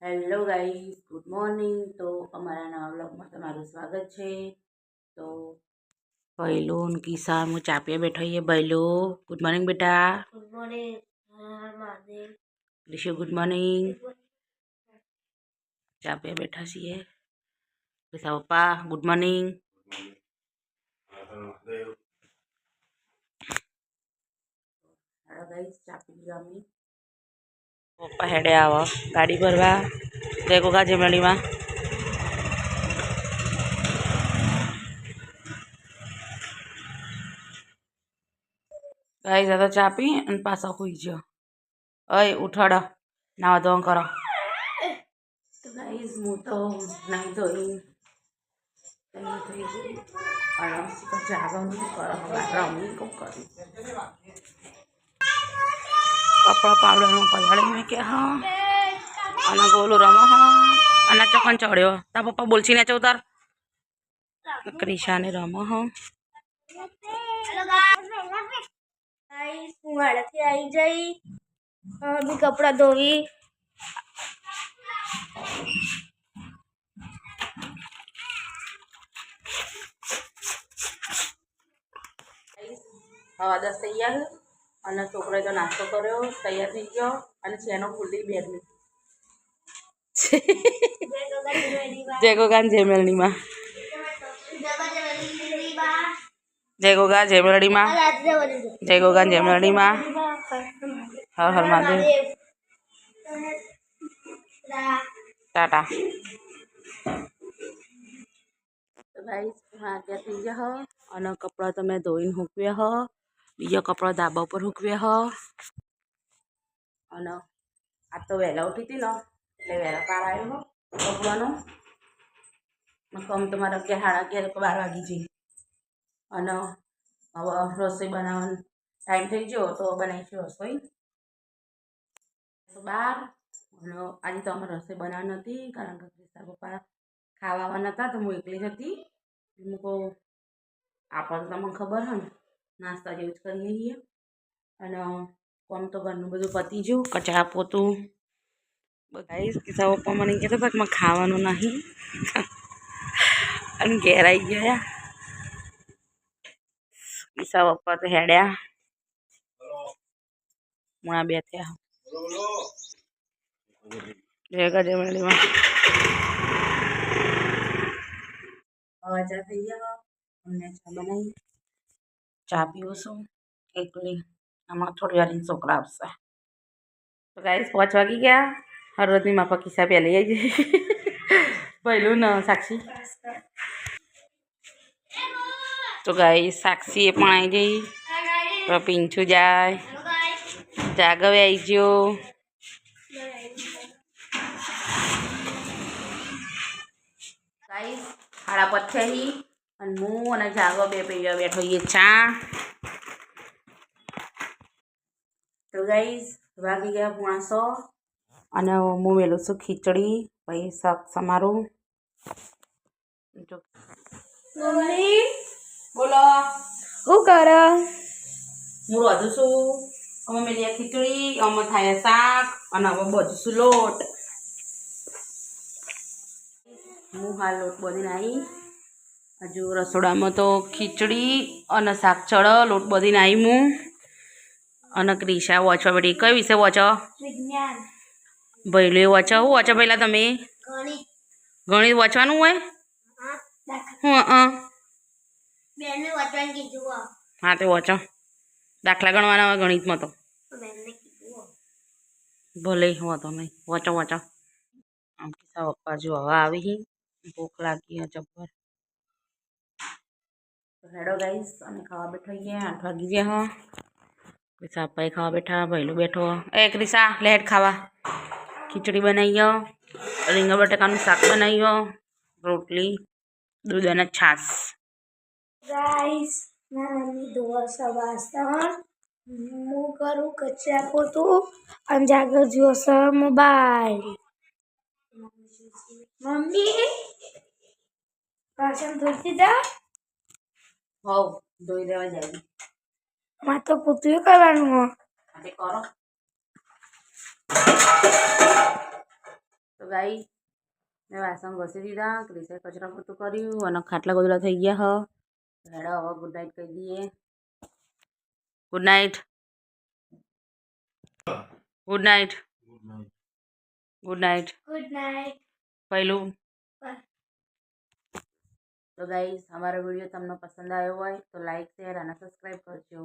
Hello guys, good morning. તો અમારા નવા બ્લોગમાં તમારું સ્વાગત છે. તો પહેલો કિસ્સા હું ચાપીએ બેઠો એ પહેલો. ગુડ મોર્નિંગ બેટા. Good morning. Mahadev. Rishi good morning. चापे बैठा છીએ પૈસા પપ્પા ગુડ મોર્નિંગ. ગાઈસ ચાપી ગમી પપ્પા હેડે આવો ગાડી ભરવા દેખો કા જેમડીમાં ગાઈસ આ તો ચાપી અને પાછા હોઈ ગયો. અય ઉઠાડો નાવા ધોવા કરો. તો ગાઈસ હું તો નહીં ધોઈ થઈ ગઈ આરામથી તો જાગવાનું કરો રમી કહું કર્યું કપड़ा पावडर में पलाड़ी में क्या हाँ आना गोलू रमा हाँ आना चौकन चढ़ो ता पप्पा बोलसी ने चौतार क्रिशा ने रमा हाँ गाइस मुहाड़ा थी आई जाई अभी कपड़ा धोवी हवा 10 तैयार અને છોકરાએ તો નાસ્તો કર્યો તૈયાર થઈ ગયો અને છેનો ફૂલડી બેગની જય ગોગાન જય મેલડીમાં જય ગોગા જય મેલડીમાં જય ગોગાન જય મેલડીમાં હર હર મહાદેવ ટાટા. તો ગાઈસ વાગ્યા થઈ ગયા અને કપડાં તમે ધોઈને મૂક્યા હ બીજા કપડાં ધાબા ઉપર મૂક્યા હ અને આ તો વહેલા ઉઠી હતી ને એટલે વહેલા પાર આવ્યો કપડાનો કમ તમારા કે 11:30 12 વાગી જઈ અને હવે રસોઈ બનાવવાનો ટાઈમ થઈ ગયો તો બનાવીશું રસોઈ 12 અને આજે તો અમારે રસોઈ બનાવવાની નથી કારણ કે ક્રિસ્તા પપ્પા ખાવા નહોતા તો હું એકલી જ હતી. હું કહું આપણે તો તમને ખબર હે ને નાસ્તા જેવું જ કરીએ છીએ અને આમ તો ઘરનું બધું પતી ગયું કચરા પોતું બધાઈ કિસ્સા પપ્પા મને કહેતા હતા કે મને ખાવાનું નહીં અને ઘેર આવી ગયા કિસ્સા પપ્પા તો હેડ્યા મુણા બે થયા ભેગા જમણીમાં હવે ચા થઈ ગયા અમને ચા બનાવી ચા પીવું છું એકલી આમાં થોડી વાર છોકરા આવશે. તો ગાઈસ 5 વાગી ગયા હળવદની માફા કિસ્સા પહેલી આવી જાય પહેલું ને સાક્ષી. તો ગાઈસ સાક્ષી એ પણ આવી ગઈ તો પીંછું જાય જાગવે આવી ગયો ગાઈસ 5:30 થઈ અને હું અને જાગો બે પૈયા બેઠો એ ચા. તો ગાઈસ વાગી ગયા 9:30 અને હું મેલું છું ખીચડી પછી શાક સમારું. મમ્મી બોલો શું કરે? હું રોધું છું અમે મેલી ખીચડી અમે થાય શાક અને હવે બધું છું લોટ. હું હાલ લોટ બધીને આવી હજુ રસોડામાં તો ખીચડી અને શાક ચડ લોટ બધીને આવી હું અને ક્રિશા વાંચવા બેઠી કઈ વિશે વાંચો? વિજ્ઞાન. ભૈલું એ વાંચો શું વાંચો પહેલાં તમે? ગણિત. ગણિત વાંચવાનું હોય બેને વાંચવાનું કીધું. હા તે વાંચો દાખલા ગણવાના હોય ગણિતમાં તો બેને કીધું ભલે વાંધો નહીં વાંચો વાંચો. આમ કિસ્સા પપ્પા જો હવે આવી ભૂખ લાગી જબ્બર. હેડો ગાઈસ અમે ખાવા બેઠા ગયા 8 વાગી ગયા હ ક્રિશા પપ્પાએ ખાવા બેઠા ભૈલું બેઠો એ ક્રિશા લેટ ખાવા ખીચડી બનાવી ગયો રીંગણ બટાકાનું શાક બનાવી ગયો રોટલી દૂધ અને છાશ. ગાઈસ નાની દોસા વાસણ હું કરું કચરા પોતું અને જાગર જોશે મોબાઈલ. મમ્મી વાસણ ધોતી જા હોવ ધોઈ દેવા જાય માં તો પોતું કરવાનું હો આજે કરો. તો ગાઈસ મેં વાસણ ઘસી દીધા, ક્રિસે કચરા પોતું કર્યું અને ખાટલા ગોદડા થઈ ગયા હ. હેડો હવે ગુડ નાઇટ કહી દઈએ. Good night. Good night. Good night. Good night. પહેલું તો ગાઈસ અમારો વિડીયો તમને પસંદ આવ્યો હોય તો લાઈક શેર અને સબસ્ક્રાઈબ કરજો.